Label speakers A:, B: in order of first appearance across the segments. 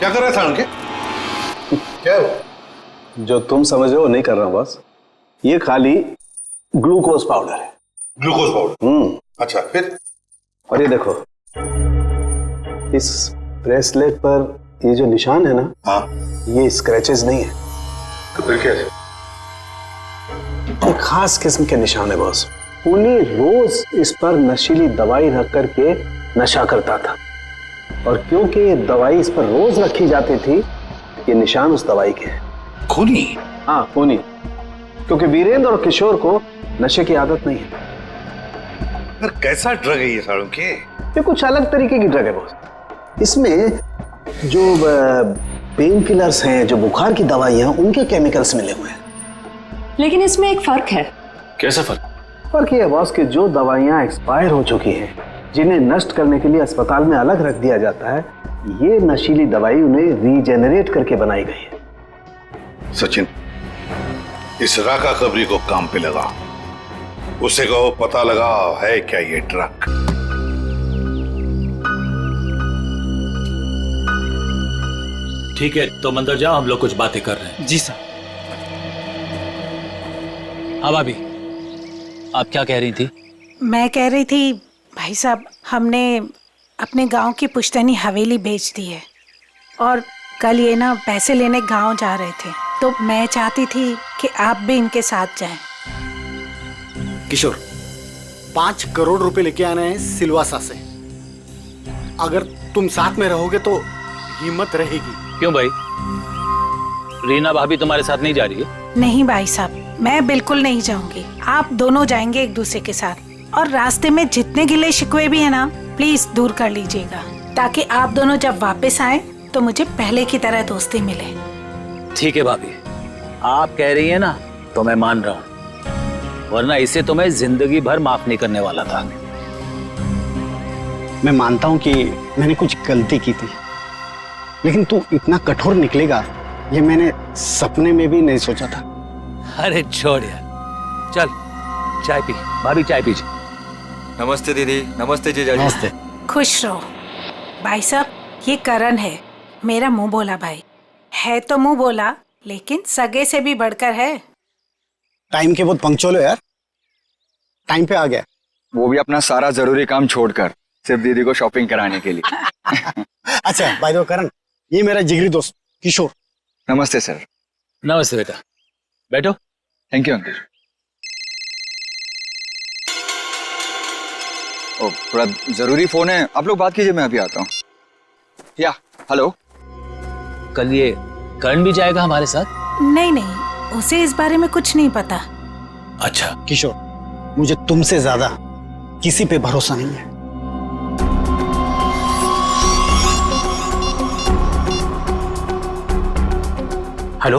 A: क्या कर रहा था उनके? क्या है वो?
B: जो तुम समझ रहे हो नहीं कर रहा बस। ये खाली ग्लूकोज पाउडर है।
A: Glucose powder? अच्छा, फिर?
B: और ये देखो, इस ब्रेसलेट पर ये जो निशान है ना,
A: हाँ,
B: ये स्क्रैचेस नहीं है।
A: तो फिर क्या है?
B: एक खास किस्म के निशान है बॉस। उन्हें रोज इस पर नशीली दवाई रख करके नशा करता था, और क्योंकि ये दवाई इस पर रोज रखी जाती थी, ये निशान उस दवाई के हैं।
A: खूनी?
B: हाँ, खूनी। क्योंकि वीरेंद्र और किशोर को नशे की आदत नहीं है।
A: पर कैसा ड्रग है ये सालों के?
B: ये कुछ अलग तरीके की ड्रग है बॉस। इसमें जो पेन किलर्स हैं, जो बुखार की दवाइयां, उनके केमिकल्स मिले हुए हैं।
C: लेकिन इसमें एक फर्क है।
D: कैसा फर्क?
B: फर्क ये है बॉस कि जो दवाइयां एक्सपायर हो चुकी हैं, जिन्हें नष्ट करने के लिए अस्पताल में अलग रख दिया जाता है, ये नशीली दवाई उन्हें रीजेनरेट करके बनाई गई है।
A: सचिन, इस राका कबरी को काम पे लगा, उसे कहो पता लगा है क्या ये ड्रग।
D: ठीक है, तो अंदर जाओ, हम लोग कुछ बातें कर रहे हैं।
E: जी सर।
D: हाँ भाभी, आप क्या कह रही थी?
F: मैं कह रही थी भाई साहब, हमने अपने गांव की पुश्तैनी हवेली बेच दी है, और कल ये ना पैसे लेने गांव जा रहे थे, तो मैं चाहती थी कि आप भी इनके साथ जाएं।
E: किशोर, 5 करोड़ रुपए लेके आने हैं सिलवासा से। अगर तुम साथ में रहोगे तो हिम्मत रहेगी।
D: क्यों भाई, रीना भाभी तुम्हारे साथ नहीं जा रही है?
F: नहीं भाई साहब, मैं बिल्कुल नहीं जाऊंगी। आप दोनों जाएंगे एक दूसरे के साथ, और रास्ते में जितने गिले शिकवे भी है ना, प्लीज दूर कर लीजिएगा, ताकि आप दोनों जब वापस आए तो मुझे पहले की तरह दोस्ती मिले।
D: ठीक है भाभी, आप कह रही है ना, तो मैं मान रहा हूँ, वरना इसे तो मैं जिंदगी भर माफ नहीं करने वाला था।
E: मैं मानता हूँ कि मैंने कुछ गलती की थी, लेकिन तू इतना कठोर निकलेगा ये मैंने सपने में भी नहीं सोचा था।
D: अरे छोड़ यार, चल चाय पी। भाभी चाय पीजिए।
G: नमस्ते दीदी। नमस्ते जीजाजी।
E: नमस्ते।
F: खुश रहो। भाई साहब, ये करण है, मेरा मुंह बोला भाई है। तो मुंह बोला, लेकिन सगे से भी बढ़कर है।
E: टाइम के बहुत पंक्चुअल हो यार, टाइम पे आ गया।
G: वो भी अपना सारा जरूरी काम छोड़कर सिर्फ दीदी को शॉपिंग कराने के लिए।
E: अच्छा भाई, दो करण, ये मेरा जिगरी दोस्त किशोर।
G: नमस्ते सर।
D: नमस्ते बेटा, बैठो।
G: Thank you uncle. ओ, थोड़ा जरूरी फोन है, आप लोग बात कीजिए, मैं अभी आता हूँ। या हेलो।
D: कल ये करण भी जाएगा हमारे साथ?
F: नहीं नहीं, उसे इस बारे में कुछ नहीं पता।
D: अच्छा
E: किशोर, मुझे तुमसे ज्यादा किसी पे भरोसा नहीं है।
H: हेलो,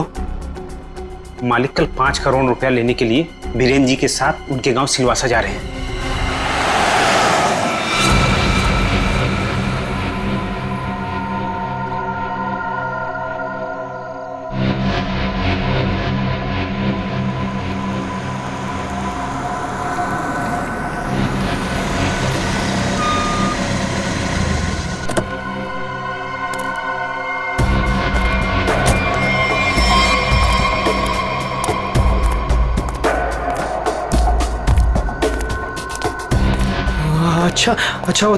H: मालिक कल 5 करोड़ रुपया लेने के लिए बीरेन जी के साथ उनके गांव सिलवासा जा रहे हैं।
I: अच्छा वो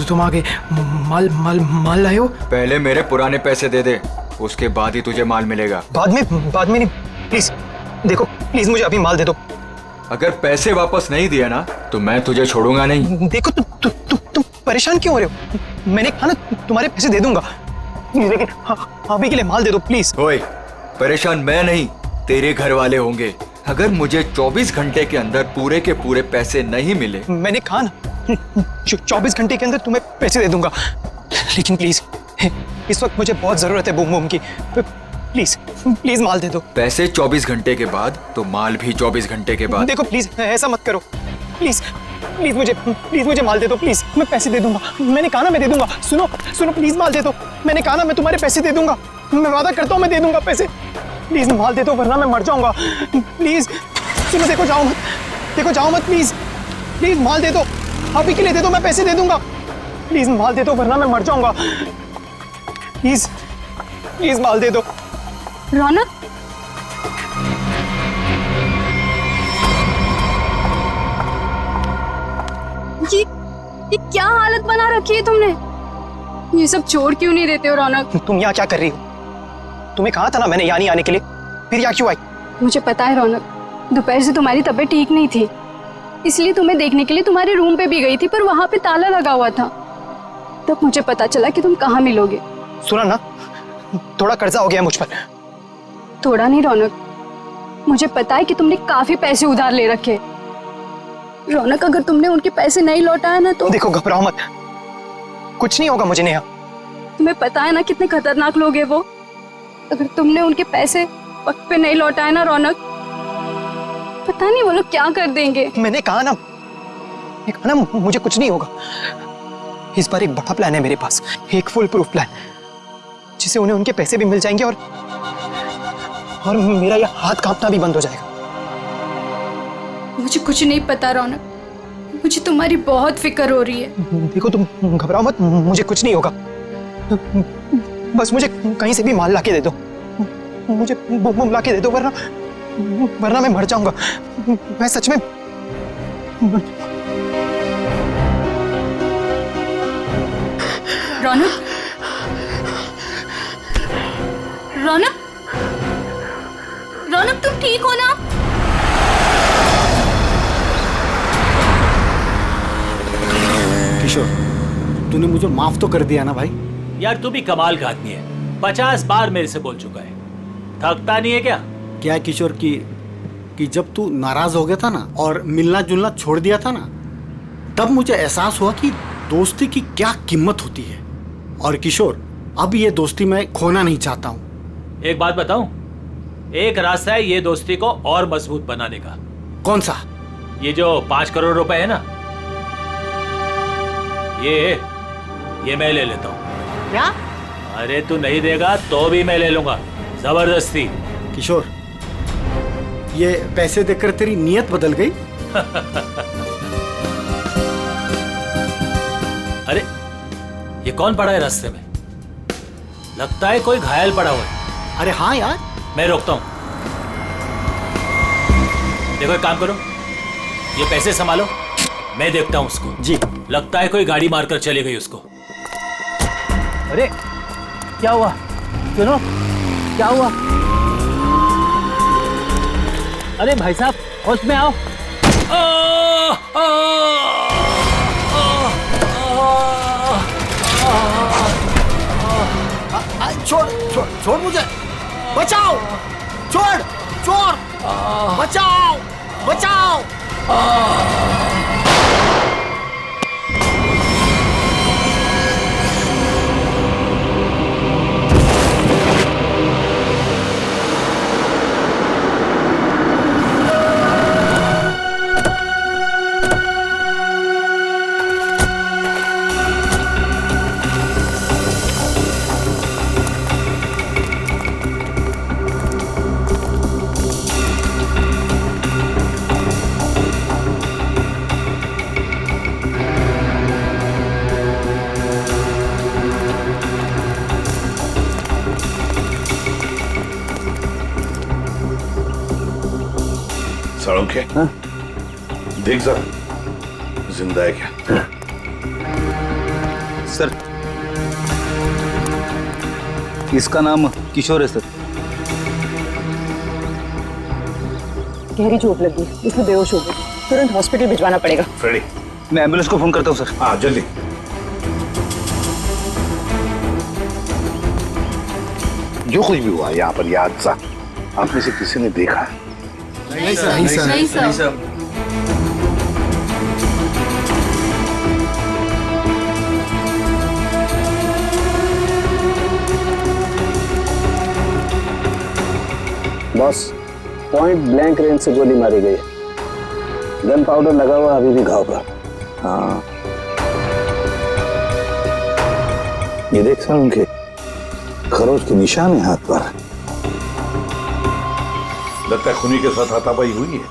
I: तुम आगे माल लाए हो?
G: पहले मेरे पुराने पैसे दे दे, उसके बाद ही तुझे माल मिलेगा।
I: बाद में नहीं, प्लीज देखो, प्लीज मुझे अभी माल दे दो।
G: अगर पैसे वापस नहीं दिया ना तो मैं तुझे छोड़ूंगा नहीं।
I: देखो तुम परेशान क्यों हो रहे हो? मैंने कहा ना तुम्हारे पैसे दे दूंगा, लेकिन अभी के लिए माल दे दो प्लीज।
G: ओए, परेशान मैं नहीं, तेरे घर वाले होंगे। अगर मुझे 24 घंटे के अंदर पूरे के पूरे पैसे नहीं मिले,
I: मैंने कहा ना 24 घंटे के अंदर तुम्हें पैसे दे दूंगा, लेकिन प्लीज इस वक्त मुझे बहुत जरूरत है बूम बूम की। प्लीज माल दे दो।
G: पैसे 24 घंटे के बाद तो माल भी 24 घंटे के बाद।
I: देखो प्लीज ऐसा मत करो, प्लीज मुझे माल दे दो प्लीज, मैं पैसे दे दूंगा। मैंने कहा ना मैं दे दूंगा। सुनो प्लीज माल दे दो। मैंने कहा ना मैं तुम्हारे पैसे दे दूंगा, मैं वादा करता हूँ मैं दे दूंगा पैसे। प्लीज माल दे दो वरना मैं मर जाऊंगा। प्लीज सुनो, देखो जाओ मत प्लीज माल दे दो, अभी के लिए दे दो, मैं पैसे दे दूंगा। प्लीज माल दे दो वरना मैं मर जाऊंगा। प्लीज माल दे दो।
J: रौनक, ये क्या हालत बना रखी है तुमने? ये सब छोड़ क्यों नहीं देते हो रौनक?
I: तुम यहाँ क्या कर रही हो? तुम्हें कहा था ना मैंने यहाँ नहीं आने के लिए, फिर यहाँ क्यों आई?
J: मुझे पता है रौनक, दोपहर से तुम्हारी तबीयत ठीक नहीं थी, इसलिए तुम्हें देखने के लिए तुम्हारे रूम पे भी गई थी, पर वहां पे ताला लगा हुआ था। तब मुझे पता चला कि तुम कहाँ मिलोगे।
I: सुना ना, थोड़ा कर्जा हो गया मुझ पर।
J: थोड़ा नहीं रौनक, मुझे पता है कि तुमने काफी पैसे उधार ले रखे। रौनक, अगर तुमने उनके पैसे नहीं लौटाया ना तो
I: देखो, घबराओ मत, कुछ नहीं होगा मुझे नेहा।
J: तुम्हें पता है ना कितने खतरनाक लोग हैं वो। अगर तुमने उनके पैसे वक्त पे नहीं लौटाए ना रौनक, पता नहीं वो लोग क्या कर देंगे।
I: मैंने कहा ना मुझे कुछ नहीं होगा। इस बार एक बड़ा प्लान है मेरे पास, एक फुल प्रूफ प्लान, जिससे उन्हें उनके पैसे भी मिल जाएंगे और मेरा यह हाथ कांपना भी बंद हो जाएगा।
J: मुझे कुछ नहीं पता रौनक, मुझे तुम्हारी बहुत फिक्र हो रही है।
I: देखो, तुम घबराओ मत, मुझे कुछ नहीं होगा। बस मुझे कहीं से भी माल लाके दे दो, मुझे बम लाके दे दो, वरना मैं मर जाऊंगा। मैं सच में
J: रौनक, रौनक, रौनक, तुम ठीक हो ना?
E: किशोर, तूने मुझे माफ तो कर दिया ना भाई?
D: यार तू भी कमाल का आदमी है, 50 बार मेरे से बोल चुका है, थकता नहीं है क्या?
E: क्या है किशोर कि जब तू नाराज हो गया था ना और मिलना जुलना छोड़ दिया था ना, तब मुझे एहसास हुआ कि दोस्ती की क्या कीमत होती है। और किशोर, अब ये दोस्ती मैं खोना नहीं चाहता हूँ।
D: एक बात बताऊं, एक रास्ता है ये दोस्ती को और मजबूत बनाने का।
E: कौन सा?
D: ये जो 5 करोड़ रुपए है ना, ये मैं ले लेता हूँ।
E: क्या?
D: अरे तू नहीं देगा तो भी मैं ले लूंगा, जबरदस्ती।
E: किशोर, ये पैसे देकर तेरी नीयत बदल गई?
D: अरे ये कौन पड़ा है रास्ते में? लगता है कोई घायल पड़ा हुआ है।
E: अरे हाँ यार।
D: मैं रोकता हूं। देखो एक काम करो, ये पैसे संभालो, मैं देखता हूं उसको।
E: जी।
D: लगता है कोई गाड़ी मारकर चली गई उसको।
H: अरे क्या हुआ? सुनो, क्या हुआ? अरे भाई साहब, होश में आओ।
E: छोड़ मुझे, बचाओ, छोड़, चोर, बचाओ, बचाओ।
A: सड़ोंके, देख जरा, जिंदा है क्या?
K: सर, इसका नाम किशोर है सर।
C: गहरी चोट लगी, इसमें बेहोश हो गई, तुरंत हॉस्पिटल भिजवाना पड़ेगा।
A: फ्रेडी,
K: मैं एम्बुलेंस को फोन करता हूँ सर।
A: हाँ जल्दी। जो कुछ भी हुआ यहाँ पर, ये हादसा आप में से किसी ने देखा है?
E: नहीं सर, नहीं सर,
J: नहीं sir.
B: Boss, point blank range से गोली मारी गई है, गन पाउडर लगा हुआ अभी भी घाव पर। हाँ,
A: ये देख सर, उनके खरोच के निशान है हाथ पर। लगता है खूनी के साथ हाथापाई हुई है।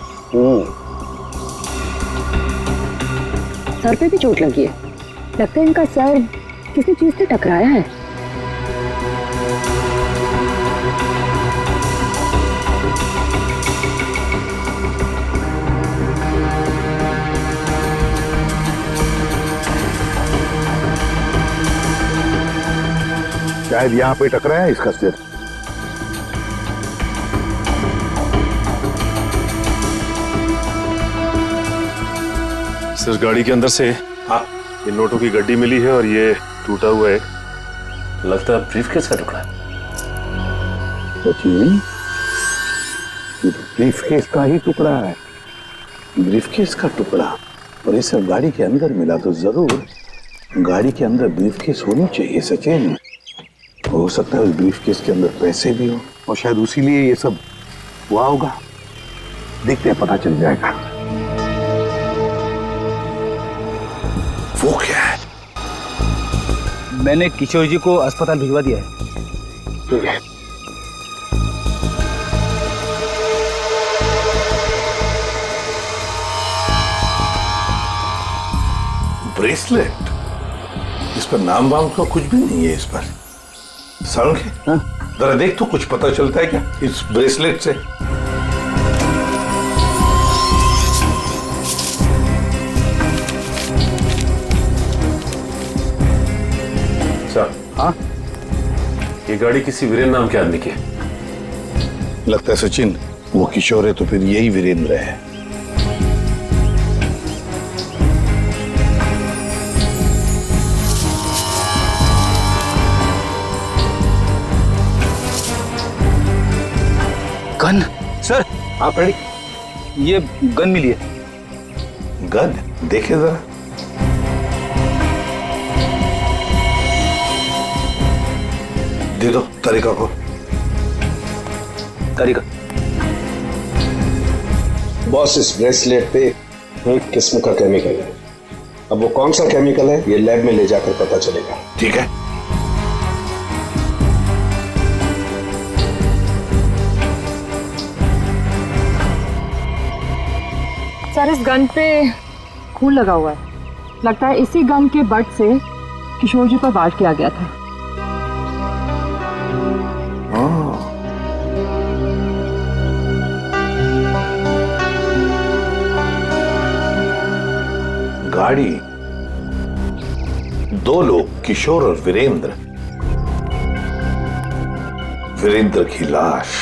C: सर पे भी चोट लगी है, लगता है इनका सर किसी चीज से टकराया है।
A: शायद यहाँ पे टकराया है इसका सिर।
L: सर गाड़ी के अंदर से
A: हाँ
L: ये नोटों की गड्डी मिली है और ये टूटा हुआ है।
B: लगता है ब्रीफकेस का टुकड़ा है।
A: सचिन, ये ब्रीफकेस का ही टुकड़ा है। ब्रीफकेस का टुकड़ा और ये सब गाड़ी के अंदर मिला तो जरूर गाड़ी के अंदर ब्रीफकेस होनी चाहिए सचिन। हो सकता है उस ब्रीफकेस के अंदर पैसे भी हो और शायद उसी लिए ये सब हुआ होगा। देखते हैं, पता चल जाएगा। वो क्या है?
K: मैंने किशोर जी को अस्पताल भिजवा दिया है।
A: ठीक है। ब्रेसलेट, इस पर नाम वाम का कुछ भी नहीं है। इस पर साउंड है, जरा देख तो कुछ पता चलता है क्या इस ब्रेसलेट से?
L: सर, हाँ, ये गाड़ी किसी वीरेंद्र नाम के आदमी की है।
A: लगता है सचिन वो किशोर है तो फिर यही वीरेंद्र है।
K: गन सर,
A: आप रेडी?
K: ये गन मिली है।
A: गन देखे जरा। दे दो तरीका को।
K: तरीका
B: बॉस, इस ब्रेसलेट पे एक किस्म का केमिकल है। अब वो कौन सा केमिकल है ये लैब में ले जाकर पता चलेगा।
A: ठीक है।
C: सर, इस गन पे खून लगा हुआ है। लगता है इसी गन के बट से किशोर जी पर वार किया गया था।
A: गाड़ी, दो लोग, किशोर और वीरेंद्र। वीरेंद्र की लाश।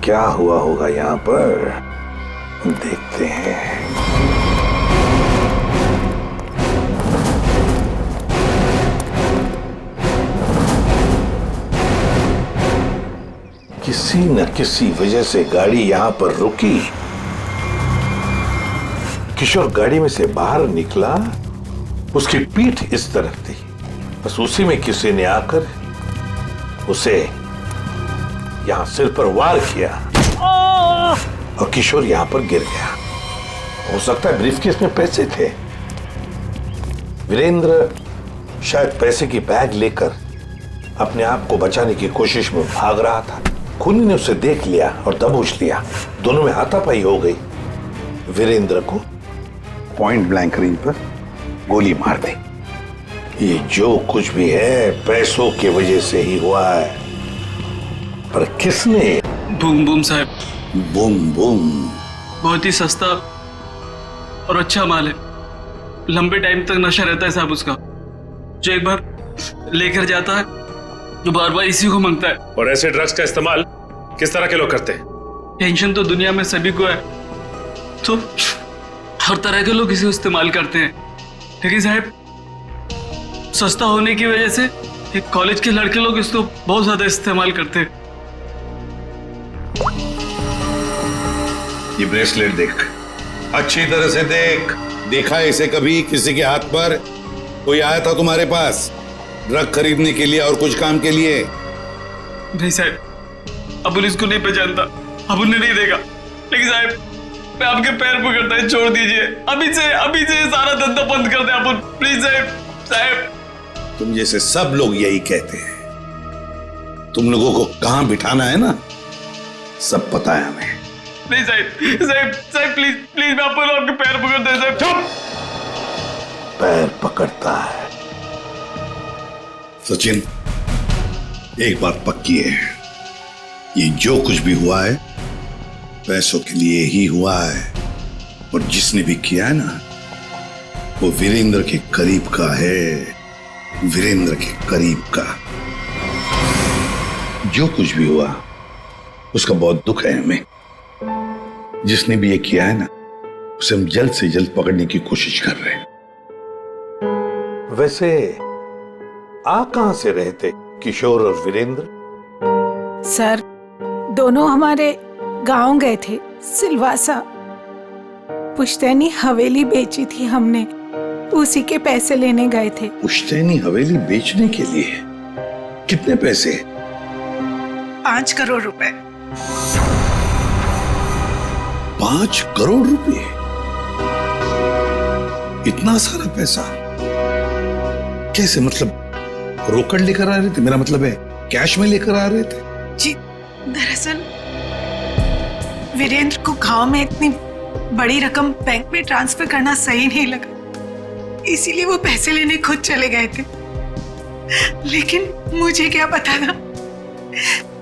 A: क्या हुआ होगा यहां पर, देखते हैं। किसी न किसी वजह से गाड़ी यहां पर रुकी। किशोर गाड़ी में से बाहर निकला, उसकी पीठ इस तरफ थी। बस उसी में किसी ने आकर उसे यहां सिर पर वार किया और किशोर यहां पर गिर गया। हो सकता है ब्रीफकेस में पैसे थे। वीरेंद्र शायद पैसे की बैग लेकर अपने आप को बचाने की कोशिश में भाग रहा था। खूनी ने उसे देख लिया और दबोच लिया। दोनों में हाथापाई हो गई। वीरेंद्र को पॉइंट ब्लैंक रेंज पर गोली मार दी। ये जो कुछ भी है पैसों की वजह से ही हुआ है। पर किसने?
M: बूम बूम साहब।
A: बूम बूम
M: बहुत ही सस्ता और अच्छा माल है। लंबे टाइम तक नशा रहता है साहब उसका। जो एक बार लेकर जाता है जो बार बार इसी को मांगता है।
L: और ऐसे ड्रग्स का इस्तेमाल किस तरह के लोग करते हैं?
M: टेंशन तो दुनिया में सभी को है, तो हर तरह के लोग इसे इस्तेमाल करते हैं। लेकिन साहब सस्ता होने की वजह से एक कॉलेज के लड़के लोग इसको बहुत ज्यादा इस्तेमाल करते हैं।
A: ये ब्रेसलेट देख, अच्छी तरह से देख। देखा है इसे कभी किसी के हाथ पर? कोई आया था तुम्हारे पास ड्रग खरीदने के लिए और कुछ काम के लिए?
M: नहीं साहब, अबुल इसको नहीं पहचानता, अबुल ने नहीं देखा। लेकिन साहब मैं आपके पैर पकड़ता है, छोड़ दीजिए। अभी से सारा धंधा बंद कर दे अबुल, प्लीज साहब।
A: तुम जैसे सब लोग यही कहते हैं। तुम लोगों को कहां बिठाना है ना, सब पता है हमें।
M: नहीं साहब प्लीज मैं आपके पैर पकड़ता है साहब।
A: चुप! पैर पकड़ता है? सचिन, एक बात पक्की है, ये जो कुछ भी हुआ है पैसों के लिए ही हुआ है। और जिसने भी किया है ना, वो वीरेंद्र के करीब का है, वीरेंद्र के करीब का। जो कुछ भी हुआ उसका बहुत दुख है हमें। जिसने भी ये किया है ना, उसे हम जल्द से जल्द पकड़ने की कोशिश कर रहे हैं। वैसे आप कहां से रहे थे किशोर और वीरेंद्र?
F: सर, दोनों हमारे गांव गए थे, सिलवासा। पुश्तैनी हवेली बेची थी हमने, उसी के पैसे लेने गए थे।
A: पुश्तैनी हवेली बेचने के लिए? कितने पैसे?
F: 5 करोड़ रुपए।
A: 5 करोड़ रुपए? इतना सारा पैसा कैसे? मतलब रोकड़ लेकर आ रहे थे? मेरा मतलब है कैश में लेकर आ रहे थे?
F: जी, दरअसल वीरेंद्र को गांव में इतनी बड़ी रकम बैंक में ट्रांसफर करना सही नहीं लगा, इसीलिए वो पैसे लेने खुद चले गए थे। लेकिन मुझे क्या पता था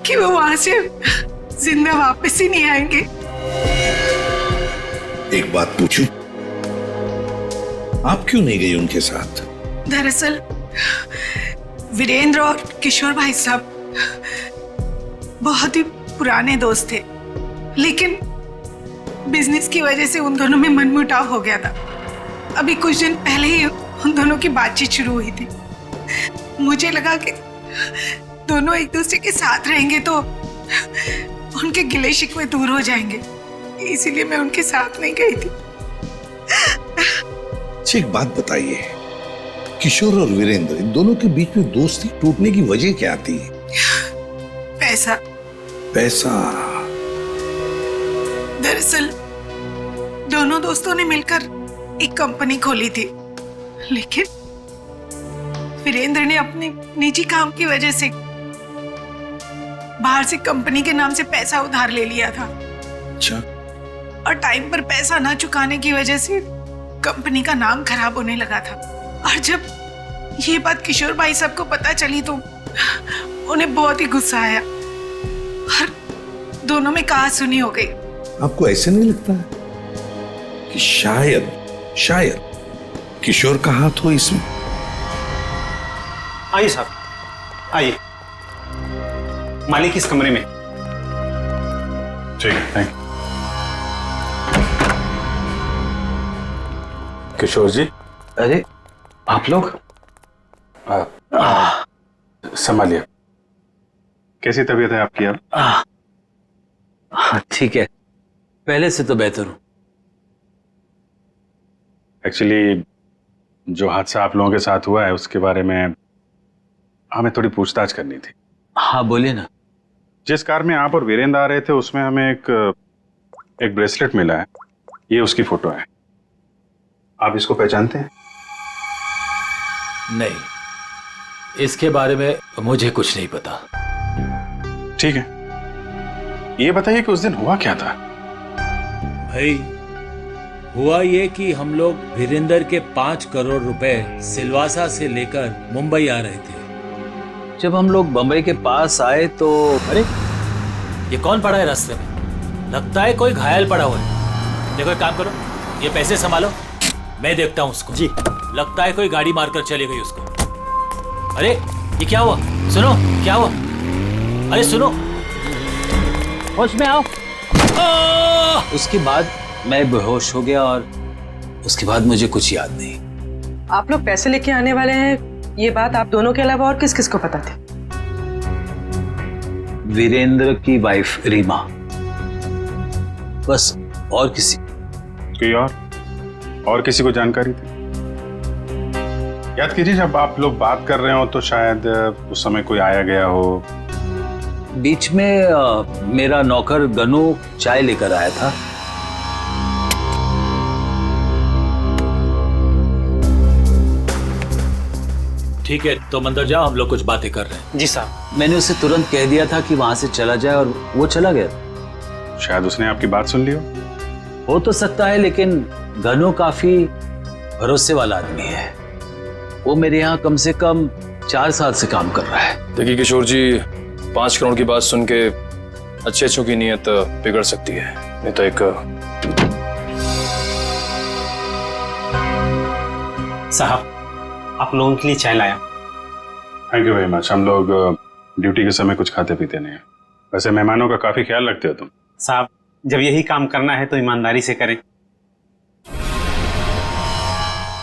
F: कि वो वहां से जिंदा वापस ही नहीं आएंगे।
A: एक बात पूछूं, आप क्यों नहीं गई उनके साथ?
F: दरअसल वीरेंद्र और किशोर भाई साहब बहुत ही पुराने दोस्त थे, लेकिन बिजनेस की वजह से उन दोनों में मनमुटाव हो गया था। अभी कुछ दिन पहले ही उन दोनों की बातचीत शुरू हुई थी। मुझे लगा कि दोनों एक दूसरे के साथ रहेंगे तो उनके गिले शिकवे दूर हो जाएंगे, इसीलिए मैं उनके साथ नहीं गई थी।
A: एक बात बताइए, किशोर और वीरेंद्र इन दोनों के बीच में दोस्ती टूटने की वजह क्या थी?
F: पैसा।
A: पैसा?
F: दरअसल दोनों दोस्तों ने मिलकर एक कंपनी खोली थी, लेकिन वीरेंद्र ने अपने निजी काम की वजह से बाहर से कंपनी के नाम से पैसा उधार ले लिया था।
A: अच्छा।
F: और टाइम पर पैसा ना चुकाने की वजह से कंपनी का नाम खराब होने लगा था। और जब ये बात किशोर भाई साहब को पता चली तो उन्हें बहुत ही गुस्सा आया और दोनों में कहा-सुनी हो गई।
A: आपको ऐसे नहीं लगता है कि शायद किशोर का हाथ हो इसमें?
H: आइए साहब, आइए। मालिक इस कमरे में।
L: ठीक है, थैंक यू। किशोर जी।
K: अरे आप लोग?
L: संभालिए। कैसी तबीयत है आपकी अब?
D: ठीक है, पहले से तो बेहतर हूं।
L: एक्चुअली जो हादसा आप लोगों के साथ हुआ है उसके बारे में हमें थोड़ी पूछताछ करनी थी।
D: हाँ बोलिए ना।
L: जिस कार में आप और वीरेंद्र आ रहे थे उसमें हमें एक ब्रेसलेट मिला है, ये उसकी फोटो है। आप इसको पहचानते हैं?
D: नहीं, इसके बारे में मुझे कुछ नहीं पता।
L: ठीक है, ये बताइए कि उस दिन हुआ क्या था?
D: भाई हुआ ये कि हम लोग वीरेंद्र के 5 करोड़ रुपए सिलवासा से लेकर मुंबई आ रहे थे। जब हम लोग बंबई के पास आए तो अरे ये कौन पड़ा है रास्ते में? लगता है कोई घायल पड़ा हुआ है। देखो एक काम करो, ये पैसे संभालो, मैं देखता हूँ उसको। जी। लगता है कोई गाड़ी मारकर चली गई उसको। अरे ये क्या हुआ? सुनो, क्या हुआ? अरे सुनो, होश में आओ। उसके बाद मैं बेहोश हो गया और उसके बाद मुझे कुछ याद नहीं।
N: आप लोग पैसे लेके आने वाले हैं, ये बात आप दोनों के अलावा और किस किस को पता थी?
D: वीरेंद्र की वाइफ रीमा, बस, और किसी?
L: कोई और किसी को जानकारी थी? याद कीजिए, जब आप लोग बात कर रहे हो तो शायद उस समय कोई आया गया हो।
D: बीच में मेरा नौकर गनू चाय लेकर आया था। ठीक है, तो अंदर जाओ, हम लोग कुछ बातें कर रहे हैं।
H: जी साहब।
D: मैंने उसे तुरंत कह दिया था कि वहां से चला जाए और वो चला गया।
L: शायद उसने आपकी बात सुन ली
D: हो तो सकता है, लेकिन गनू काफी भरोसे वाला आदमी है। वो मेरे यहाँ कम से कम 4 साल से काम कर रहा है।
O: देखिए किशोर जी, 5 करोड़ की बात सुन के अच्छे की नीयत बिगड़ सकती है। नहीं तो एक
H: साहब, आप लोगों के लिए चाय लाया।
L: Thank you very much. हम लोग ड्यूटी के समय कुछ खाते पीते नहीं है। वैसे मेहमानों का काफी ख्याल रखते हो तुम।
H: साहब, जब यही काम करना है तो ईमानदारी से करें।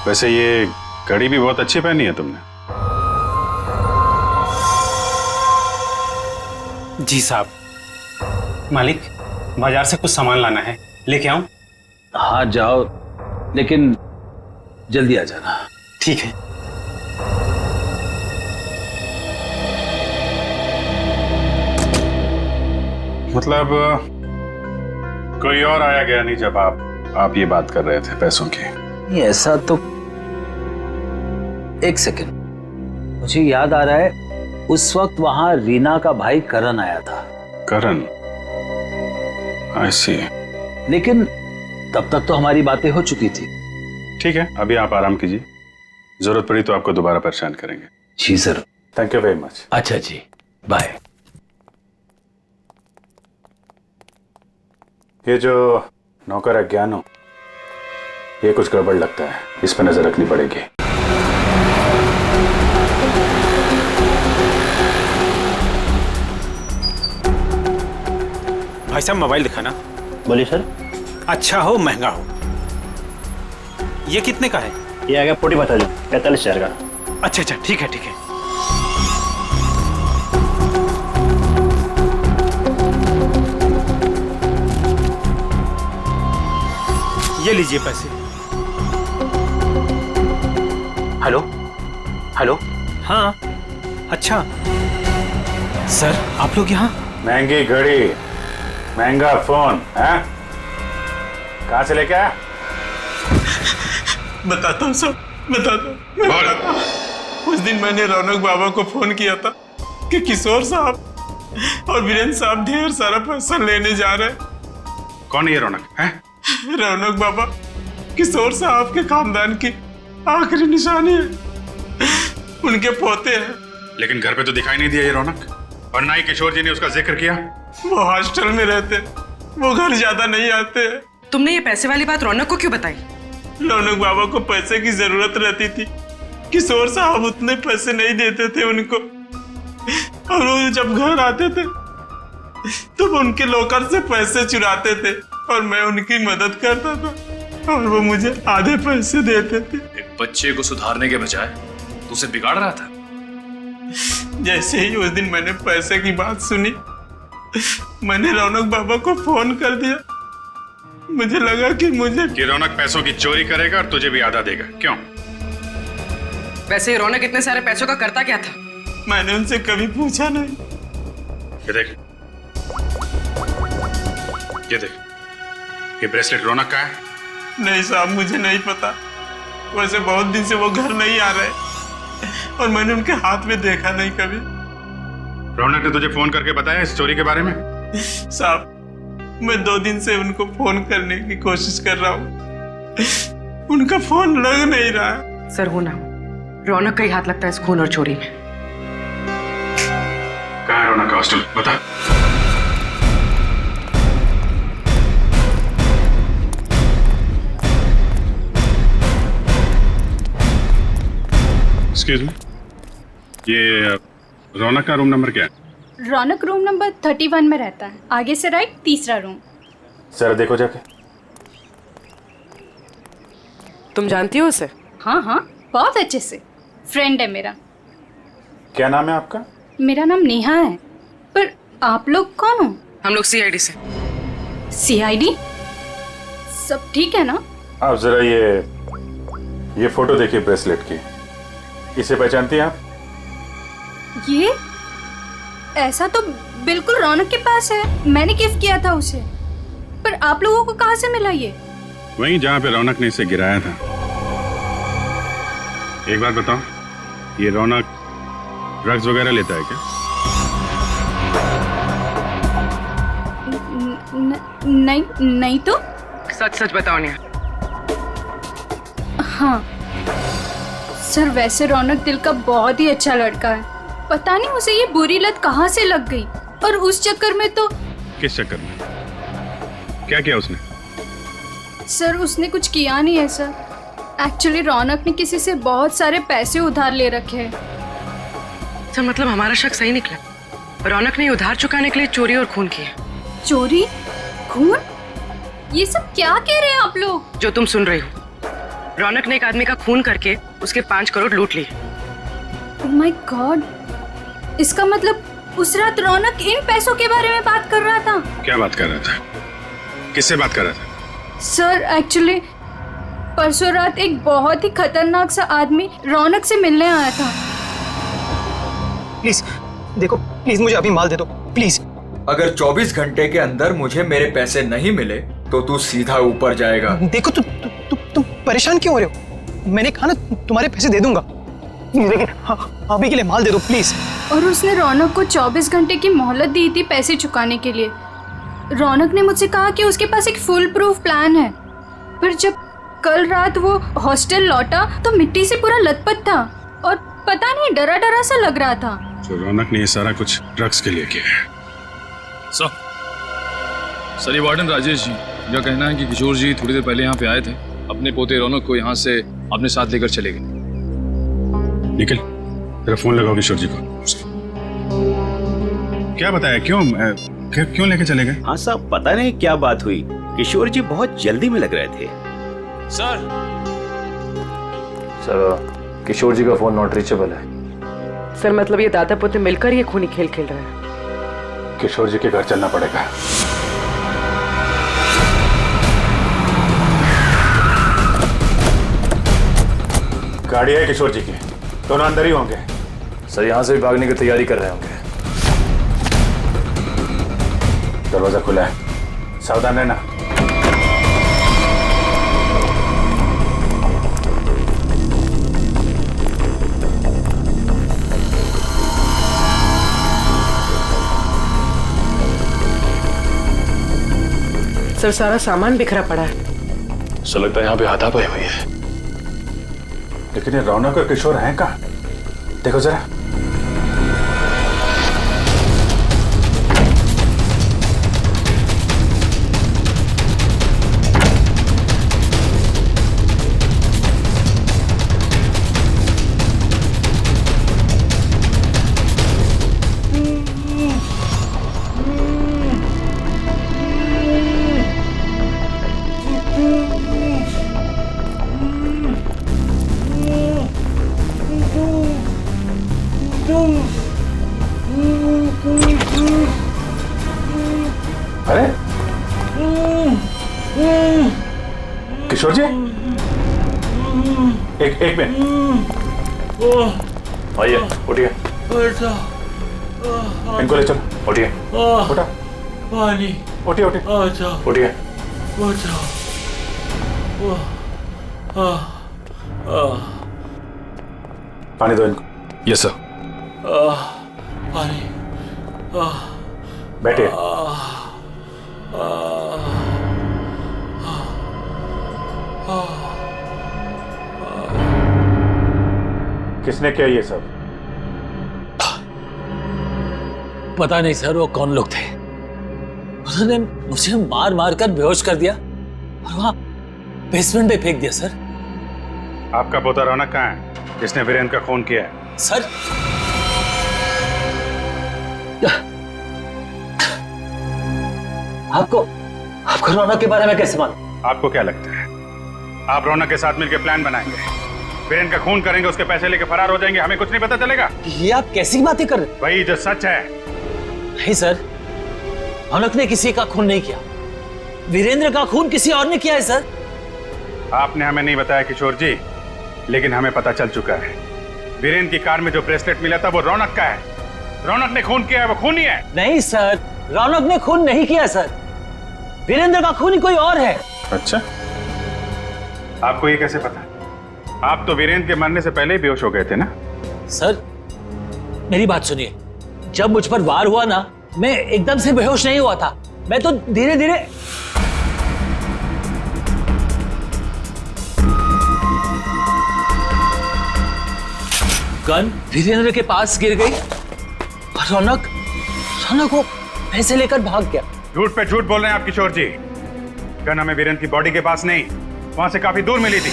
L: वैसे ये घड़ी भी बहुत अच्छी पहनी है तुमने।
H: जी साहब। मालिक, बाजार से कुछ सामान लाना है, लेके आऊं?
D: हाँ जाओ, लेकिन जल्दी आ जाना।
H: ठीक है।
L: मतलब कोई और आया गया नहीं जब आप ये बात कर रहे थे पैसों की?
D: नहीं, ऐसा तो एक सेकंड, मुझे याद आ रहा है उस वक्त वहां रीना का भाई करण आया था।
L: करण? आई सी।
D: लेकिन तब तक तो हमारी बातें हो चुकी थी।
L: ठीक है, अभी आप आराम कीजिए, जरूरत पड़ी तो आपको दोबारा परेशान करेंगे।
D: जी sir.
L: Thank you very much.
D: अच्छा जी, बाय।
L: ये जो नौकर है ज्ञानो, ये कुछ गड़बड़ लगता है, इस पर नजर रखनी पड़ेगी।
H: भाई साहब, मोबाइल दिखाना।
B: बोलिए सर।
H: अच्छा हो महंगा हो। ये कितने का है?
B: ये आ गया 45,000 का।
H: अच्छा अच्छा, ठीक है ठीक है। ये लीजिए पैसे। Hello hello. हाँ, अच्छा सर, आप लोग यहाँ?
L: महंगी घड़ी, महंगा फोन है, कहाँ से लेके आया?
M: बताता हूँ सर, बताता हूँ। उस दिन मैंने रौनक बाबा को फोन किया था कि किशोर साहब और वीरेंद्र साहब ढेर सारा पैसा लेने जा रहे हैं।
L: कौन है ये रौनक? है
M: रौनक बाबा किशोर साहब के खानदान की आखिरी निशानी है, उनके पोते हैं।
L: लेकिन घर पे तो दिखाई नहीं दिया ये रौनक, और ना ही किशोर जी ने उसका जिक्र किया।
M: वो हॉस्टल में रहते, वो घर ज्यादा नहीं आते हैं।
N: तुमने ये पैसे वाली बात रौनक को क्यों बताई?
M: रौनक बाबा को पैसे की जरूरत रहती थी, किशोर साहब उतने पैसे नहीं देते थे उनको, और वो जब घर आते थे तो उनके लॉकर से पैसे चुराते थे और मैं उनकी मदद करता था और वो मुझे आधे पैसे देते थे।
O: एक बच्चे को सुधारने के बजाय तू उसे बिगाड़ रहा था।
M: जैसे ही उस दिन मैंने पैसे की बात सुनी, मैंने रौनक बाबा को फोन कर दिया। मुझे लगा कि
L: रौनक पैसों की चोरी करेगा और तुझे भी आधा देगा। क्यों?
N: वैसे रौनक इतने सारे पैसों का करता क्या था?
M: मैंने उनसे कभी पूछा नहीं।
L: ये देख, ये देख, ये ब्रेसलेट रौनक का है?
M: नहीं साहब, मुझे नहीं पता। वैसे बहुत दिन से वो घर नहीं आ रहे और मैंने उनके हाथ में देखा नहीं कभी।
L: रौनक ने तुझे फोन करके बताया इस चोरी के बारे में?
M: साहब, मैं 2 दिन से उनको फोन करने की कोशिश कर रहा हूँ, उनका फोन लग नहीं रहा।
N: सर हो ना, रौनक का ही हाथ लगता है इस खून और चोरी में।
L: कहाँ है रौनक का हॉस्टल? बता। एक्सक्यूज मी, ये रौनक का रूम नंबर क्या है?
J: रौनक रूम नंबर 31 में रहता है, आगे से राइट, तीसरा रूम।
L: सर देखो जाके।
N: तुम जानती हो उसे?
J: हाँ हाँ, बहुत अच्छे से, फ्रेंड है मेरा।
L: क्या नाम है आपका?
J: मेरा नाम नेहा है। पर आप लोग कौन हो?
N: हम लोग सीआईडी से।
J: सीआईडी? सब ठीक है ना?
L: आप जरा ये फोटो देखिए ब्रेसलेट की, इसे पहचानती हैं आप?
J: ये ऐसा तो बिल्कुल रौनक के पास है, मैंने गिफ्ट किया था उसे। पर आप लोगों को कहाँ से मिला ये?
L: वहीं जहाँ पे रौनक ने इसे गिराया था। एक बात बताओ, ये रौनक ड्रग्स वगैरह लेता है क्या?
J: नहीं तो।
N: सच सच बताओ नेहा।
J: हाँ सर, वैसे रौनक दिल का बहुत ही अच्छा लड़का है। पता नहीं उसे ये बुरी लत कहाँ से लग गई, और उस चक्कर में तो।
L: किस चक्कर में? क्या किया उसने?
J: सर उसने कुछ किया नहीं है सर, एक्चुअली रौनक ने किसी से बहुत सारे पैसे उधार ले रखे हैं।
N: तो मतलब हमारा शक सही निकला, रौनक ने उधार चुकाने के लिए चोरी और खून किया।
J: चोरी, खून, ये सब क्या कह रहे हैं आप लोग?
N: जो तुम सुन रही हो, रौनक ने एक आदमी का खून करके उसके 5 करोड़ लूट लिए।
J: ओह माय गॉड, इसका मतलब उस रात रौनक इन पैसों के बारे में बात कर रहा था।
L: क्या बात कर रहा था? किससे बात कर रहा था?
J: सर एक्चुअली परसों रात एक बहुत ही खतरनाक सा आदमी रौनक से मिलने आया था।
I: प्लीज देखो, प्लीज मुझे अभी माल दे दो प्लीज।
G: अगर 24 घंटे के अंदर मुझे मेरे पैसे नहीं मिले तो तू सीधा ऊपर जाएगा।
I: देखो तुम परेशान क्यों हो रहे हो? मैंने कहा ना तुम्हारे पैसे दे दूंगा, लेकिन अभी के लिए माल दे दो प्लीज।
J: और उसने रौनक को 24 घंटे की मोहलत दी थी पैसे चुकाने के लिए। रौनक ने मुझसे कहा कि उसके पास एक फुल प्रूफ प्लान है, पर जब कल रात वो हॉस्टल लौटा तो मिट्टी से पूरा लथपथ था और पता नहीं डरा डरा सा लग रहा था।
L: तो रौनक ने ये सारा कुछ ड्रग्स के लिए किया है।
O: सर ये वार्डन राजेश जी का कहना है कि किशोर जी थोड़ी देर पहले यहाँ पे आए थे, अपने पोते रौनक को यहाँ से अपने साथ लेकर चले गए।
L: निखिल, तेरा फोन लगाओ किशोर जी को। क्या बताया, क्यों लेके चले गए?
P: हाँ साहब, पता नहीं क्या बात हुई, किशोर जी बहुत जल्दी में लग रहे थे।
O: सर किशोर जी का फोन नॉट रीचेबल है।
N: सर मतलब ये दादा पोते मिलकर ये खूनी खेल खेल रहे हैं।
L: किशोर जी के घर चलना पड़ेगा। गाड़ी है किशोर जी की, दोनों अंदर ही होंगे।
O: सर यहाँ से भी भागने की तैयारी कर रहे होंगे।
L: दरवाजा खुला है, सावधान रहना।
N: सर सारा सामान बिखरा पड़ा है।
O: सर लगता है यहाँ पे हाथापाई हुई है।
L: लेकिन ये रौनक और किशोर हैं कहाँ? देखो जरा। अरे किशोर जी, एक मिनट,
O: आइए उठिए।
L: इनको ले चलो।
O: उठिए,
L: उठा,
O: पानी,
L: उठिए उठिए,
O: उठिए।
L: पानी दो इनको।
O: Yes sir.
D: पानी,
L: बैठिए। किसने किया ये सब?
D: पता नहीं सर वो कौन लोग थे। उन्होंने मुझे मार मार कर बेहोश कर दिया और वहां बेसमेंट में फेंक दिया सर।
L: आपका पोता रौनक कहाँ है जिसने वीरेंद्र का खून किया है?
D: सर आपको रौनक के बारे में कैसे मालूम?
L: आपको क्या लगता है आप रौनक के साथ मिलकर प्लान बनाएंगे, वीरेंद्र का खून करेंगे, उसके पैसे लेके फरार हो जाएंगे, हमें कुछ नहीं पता चलेगा?
D: ये आप कैसी बातें कर रहे हैं?
L: वही जो सच है।
D: नहीं सर, रौनक ने किसी का खून नहीं किया, वीरेंद्र का खून किसी और ने किया है सर।
L: आपने हमें नहीं बताया किशोर जी, लेकिन हमें पता चल चुका है वीरेंद्र की कार में जो ब्रेसलेट मिला था वो रौनक का है। रौनक ने खून किया है, वो खूनी है।
D: नहीं सर, रौनक ने खून नहीं किया सर, वीरेंद्र का खूनी कोई और है।
L: अच्छा, आपको ये कैसे पता? आप तो वीरेंद्र के मरने से पहले ही बेहोश हो गए थे ना?
D: सर मेरी बात सुनिए, जब मुझ पर वार हुआ ना, मैं एकदम से बेहोश नहीं हुआ था, मैं तो धीरे धीरे। गन वीरेंद्र के पास गिर गई और रौनक को पैसे लेकर भाग गया।
L: झूठ पे झूठ बोल रहे हैं आप किशोर जी। गन हमें वीरेंद्र की बॉडी के पास नहीं, वहां से काफी दूर मिली थी।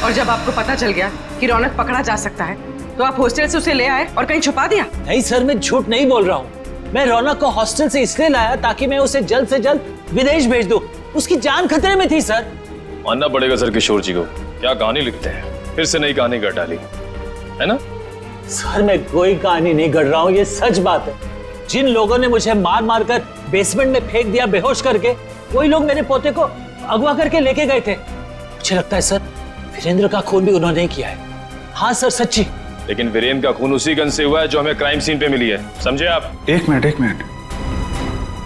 N: और जब आपको पता चल गया कि रौनक पकड़ा जा सकता है तो आप हॉस्टल से उसे ले आए और कहीं छुपा दिया?
D: नहीं सर, मैं झूठ नहीं बोल रहा हूँ। मैं रौनक को हॉस्टल से इसलिए लाया ताकि मैं उसे जल्द से जल्द विदेश भेज दूं। उसकी जान खतरे में थी सर।
O: मानना पड़ेगा सर किशोर जी को, क्या कहानी लिखते हैं, फिर से नई कहानी गढ़ डाली है ना?
D: सर मैं कोई कहानी नहीं गढ़ रहा हूँ, ये सच बात है। जिन लोगों ने मुझे मार मार कर बेसमेंट में फेंक दिया बेहोश करके, वही लोग मेरे पोते को अगवा करके लेके गए थे। मुझे लगता है सर वीरेंद्र का खून भी उन्होंने किया है। हाँ सर सच्ची।
O: लेकिन वीरेंद्र का खून उसी गन से हुआ है जो हमें क्राइम सीन पे मिली है, समझे आप?
L: एक मिनट,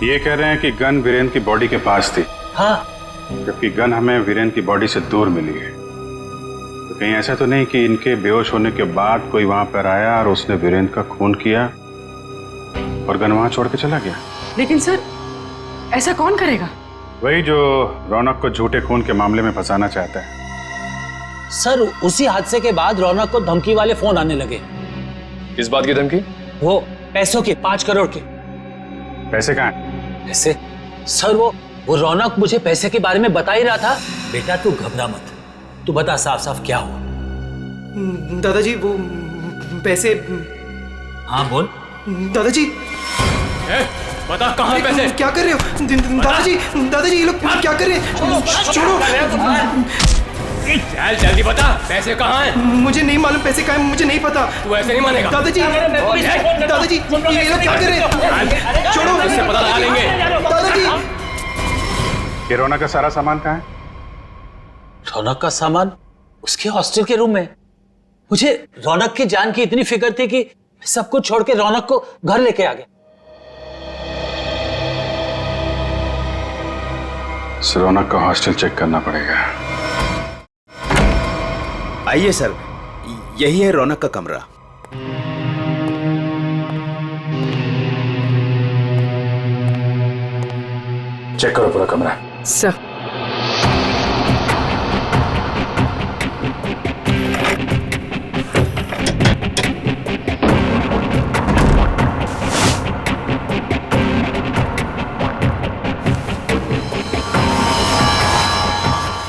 L: ये कह रहे हैं कि गन वीरेंद्र की बॉडी के पास थी।
D: हाँ,
L: जबकि गन हमें वीरेंद्र की बॉडी से दूर मिली है। तो कहीं ऐसा तो नहीं कि इनके बेहोश होने के बाद कोई वहां पर आया और उसने वीरेंद्र का खून किया और गन वहां छोड़ के चला गया?
N: लेकिन सर ऐसा कौन करेगा?
L: वही जो रौनक को झूठे खून के मामले में फंसाना चाहता है।
D: सर उसी हादसे के बाद रौनक को धमकी वाले फोन आने लगे।
O: किस बात की धमकी?
D: वो पैसों के, 5 करोड़ के।
L: पैसे कहाँ हैं?
D: पैसे? सर वो रौनक मुझे पैसे के बारे में बता ही रहा था। बेटा तू घबरा मत, तू बता साफ साफ क्या हुआ।
I: दादाजी वो पैसे।
D: हाँ बोल।
I: दादाजी
O: बता कहाँ है पैसे?
I: क्या कर रहे हो दादाजी ये लोग क्या कर रहे हैं? छोड़ो।
O: चल जल्दी बता, पैसे कहाँ हैं?
I: मुझे नहीं मालूम पैसे कहाँ हैं, मुझे नहीं पता।
O: तू ऐसे नहीं मानेगा।
I: दादाजी ये लोग क्या कर रहे हैं? छोड़ो,
O: इससे पता लगा लेंगे।
I: दादाजी
L: ये रौनक का सारा सामान कहाँ है?
D: रौनक का सामान उसके हॉस्टल के रूम में। मुझे रौनक की जान की इतनी फिक्र थी कि सब कुछ छोड़ के रौनक को घर लेके आ गया।
L: रौनक का हॉस्टल चेक करना पड़ेगा।
P: आइए सर, यही है रौनक का कमरा।
L: चेक करो पूरा कमरा।
N: सर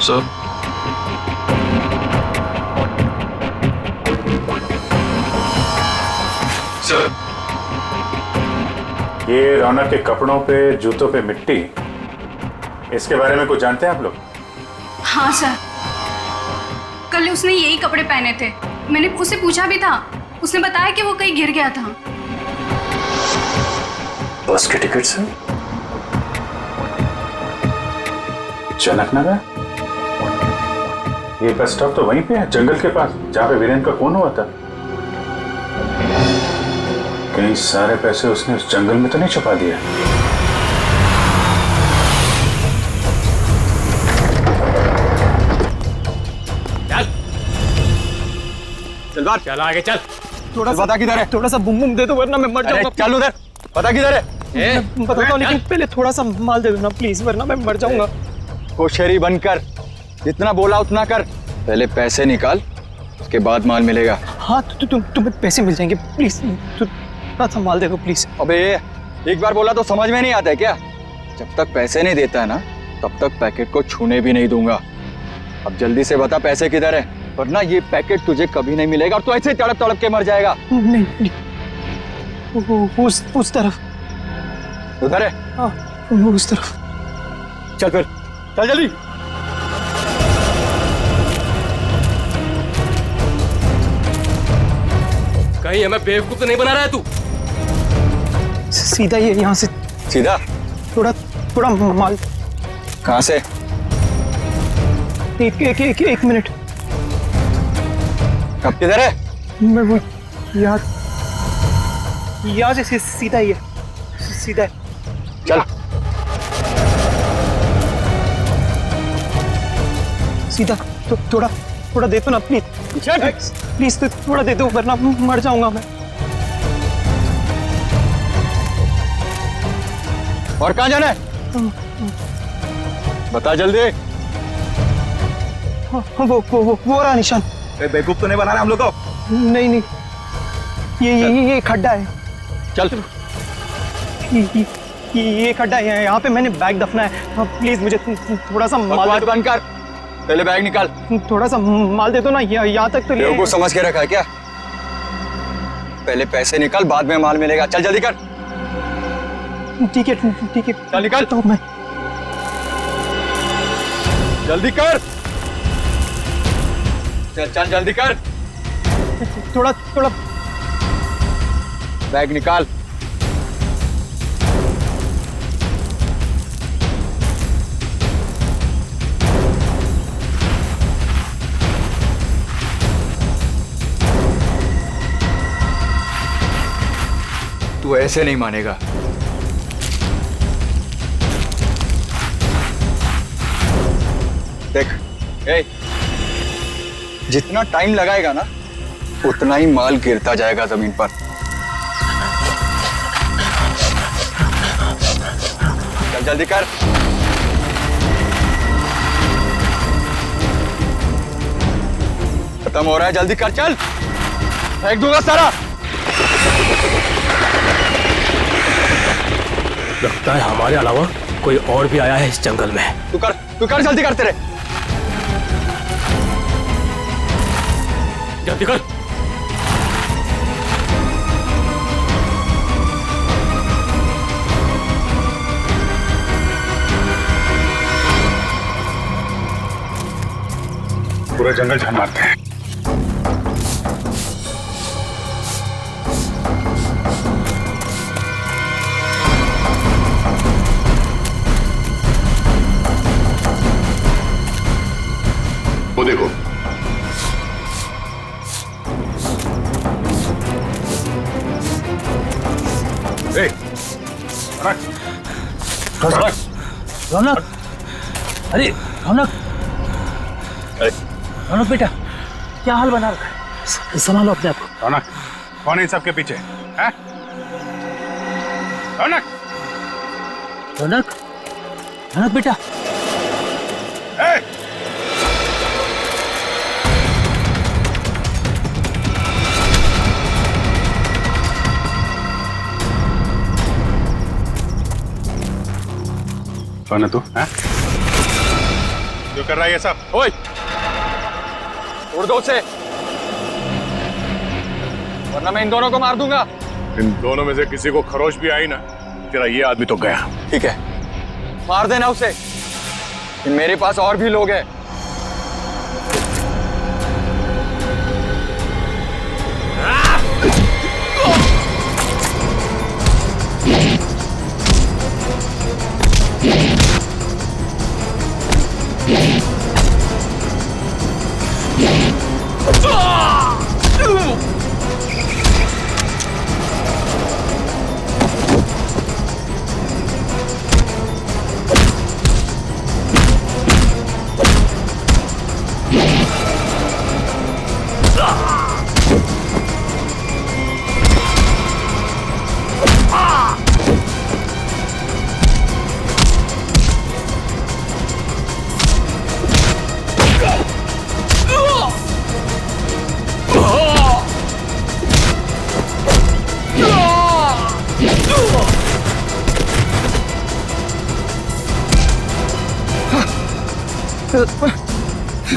L: सर ये रौनक के कपड़ों पे, जूतों पे मिट्टी, इसके बारे में कुछ जानते हैं आप लोग?
J: हाँ सर, कल उसने यही कपड़े पहने थे। मैंने उससे पूछा भी था, उसने बताया कि वो कहीं गिर गया था।
L: बस के टिकट से जनक नगर? ये बस स्टॉप तो वहीं पे है, जंगल के पास, जहां पे वीरेंद्र का खून हुआ था। कहीं सारे पैसे उसने उस जंगल में तो नहीं छुपा दिया?
O: चल बाहर, चल आगे चल।
I: थोड़ा सा
O: पता किधर है?
I: थोड़ा सा बुम बुम दे दो वरना मैं मर जाऊंगा।
O: चल उधर, पता किधर है?
I: मैं बताता हूँ, लेकिन पहले थोड़ा सा माल दे दो ना प्लीज, वरना मैं मर जाऊंगा।
G: होशियारी बंद कर, जितना बोला उतना कर। पहले पैसे निकाल, उसके बाद माल मिलेगा।
I: हाँ तुम्हें पैसे मिल जाएंगे, प्लीज थोड़ा सा माल दे दो प्लीज।
G: अबे एक बार बोला तो समझ में नहीं आता है क्या? जब तक पैसे नहीं देता है ना, तब तक पैकेट को छूने भी नहीं दूंगा। अब जल्दी से बता पैसे किधर है, वरना ये पैकेट तुझे कभी नहीं मिलेगा और तू ऐसे तड़प तड़प के मर जाएगा।
I: नहीं उस तरफ।
G: उधर है?
I: हाँ उस तरफ।
G: चल फिर, चल जल्दी।
O: कहीं हमें बेवकूफ तो नहीं बना रहा है तू?
I: सीधा ये यहाँ से।
G: सीधा?
I: थोड़ा माल।
G: कहाँ से?
I: एक मिनट।
G: अब किधर है?
I: मैं वो यहाँ से सीधा ही है, सीधा है।
G: चल
I: सीधा। तो थोड़ा दे दो ना प्लीज तो थोड़ा दे दो, वरना मर जाऊंगा मैं।
G: और कहाँ जाना है? बता जल्दी।
I: वो रहा निशान।
P: बेवकूफ तो नहीं बना रहा हम लोग को?
I: नहीं ये खड्डा है।
G: चल
I: ये खड्डा है, यहाँ पे मैंने बैग दफना है। प्लीज मुझे थोड़ा सा माल
G: बंद कर। पहले बैग निकाल।
I: थोड़ा सा माल दे दो ना, यहाँ तक तो ले।
G: बेवकूफ समझ के रखा है क्या? पहले पैसे निकाल, बाद में माल मिलेगा। चल जल्दी कर।
I: ठीक है
G: चल निकाल।
I: तो मैं
G: जल्दी कर। चल जल्दी कर।
I: थोड़ा
G: बैग निकाल। तू ऐसे नहीं मानेगा। देख, जितना टाइम लगाएगा ना उतना ही माल गिरता जाएगा जमीन पर। चल जल्दी कर। खत्म हो रहा है, जल्दी कर। चल, फेंक दूंगा सारा।
K: लगता है हमारे अलावा कोई और भी आया है इस जंगल में।
G: तू कर जल्दी करते रहे।
K: जल्दी कर।
L: पूरा जंगल छान मारते हैं। वो देखो,
D: रौनक, अरे रौनक, रौनक बेटा, क्या हाल बना रखा है? संभालो अपने आप को।
L: रौनक, कौन है इन सबके पीछे? हैं? रौनक,
D: रौनक, रौनक बेटा।
L: कौन है तू? हैं? जो कर रहा है ये सब?
G: ओए, उड़ दो उसे, वरना मैं इन दोनों को मार दूंगा।
L: इन दोनों में से किसी को खरोच भी आई ना, तेरा ये आदमी तो गया।
G: ठीक है, मार देना उसे। मेरे पास और भी लोग हैं।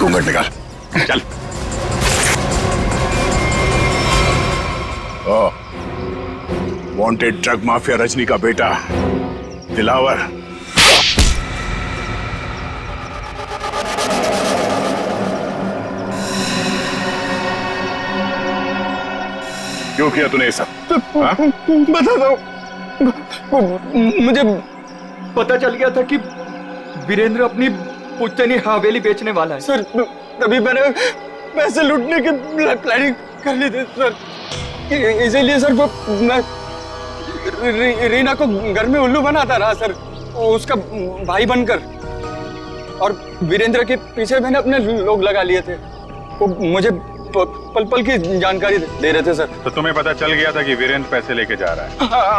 L: घूंघट निकाल, चल। वांटेड ड्रग माफिया रजनी का बेटा दिलावर। क्यों किया तूने ये सब?
G: बता दो, मुझे पता चल गया था कि वीरेंद्र अपनी पुश्तैनी हवेली बेचने वाला है सर। तभी मैंने पैसे लूटने की प्लानिंग कर ली थी सर। इसीलिए सर वो मैं रीना को घर में उल्लू बनाता रहा सर, उसका भाई बनकर। और वीरेंद्र के पीछे मैंने अपने लोग लगा लिए थे। वो मुझे पल पल की जानकारी दे रहे थे सर।
L: तो तुम्हें पता चल गया था कि वीरेंद्र पैसे लेके जा रहा है?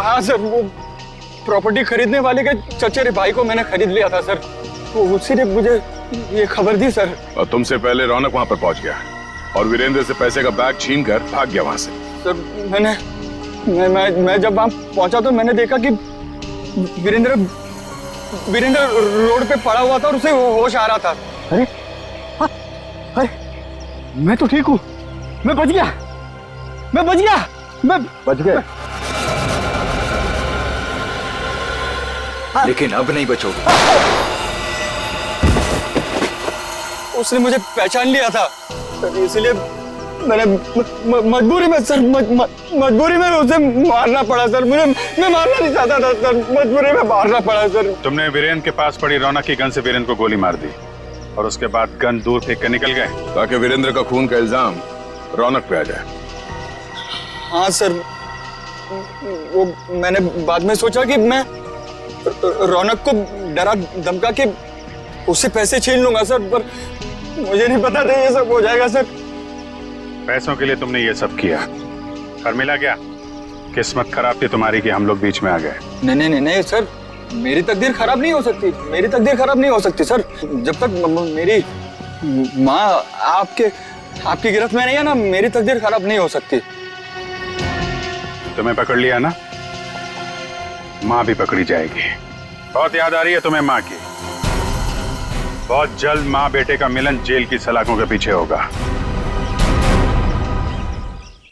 G: हाँ सर, वो प्रॉपर्टी खरीदने वाले के चचेरे भाई को मैंने खरीद लिया था सर। वो उसी ने मुझे ये खबर दी सर।
L: और तुमसे पहले रौनक वहां पर पहुंच गया और वीरेंद्र से पैसे का बैग छीन कर भाग गया वहां से।
G: सर मैं जब वहां पहुंचा तो मैंने देखा कि वीरेंद्र रोड पे पड़ा हुआ था और उसे होश आ रहा था।
B: अरे
I: मैं तो ठीक हूँ, मैं बच गया, मैं बच गया, मैं
G: बच गए। लेकिन अब नहीं बचोगे।
I: उसने मुझे पहचान लिया था, इसलिए मैंने मजबूरी में सर, मजबूरी में उसे मारना पड़ा सर। मैं मारना नहीं चाहता था सर, मजबूरी में मारना पड़ा सर।
L: तुमने वीरेंद्र के पास पड़ी रौनक की गन से वीरेंद्र को गोली मार दी और उसके बाद गन दूर फेंक के निकल गए
Q: ताकि वीरेंद्र का खून का इल्जाम रौनक पे आ जाए।
I: हाँ सर, वो मैंने बाद में सोचा कि मैं रौनक को डरा धमका के उससे पैसे छीन लूंगा सर, पर मुझे नहीं पता था ये सब हो जाएगा सर।
L: पैसों के लिए तुमने ये सब किया, और मिला क्या? किस्मत खराब थी तुम्हारी कि हम लोग बीच में आ गए।
I: नहीं सर, मेरी तकदीर खराब नहीं हो सकती, मेरी तकदीर खराब नहीं हो सकती सर। जब तक मेरी माँ आपकी गिरफ्त में नहीं है ना, मेरी तकदीर खराब नहीं हो सकती।
L: तुम्हें पकड़ लिया ना, माँ भी पकड़ी जाएगी। बहुत याद आ रही है तुम्हें माँ की। बहुत जल्द माँ बेटे का मिलन जेल की सलाखों के पीछे होगा।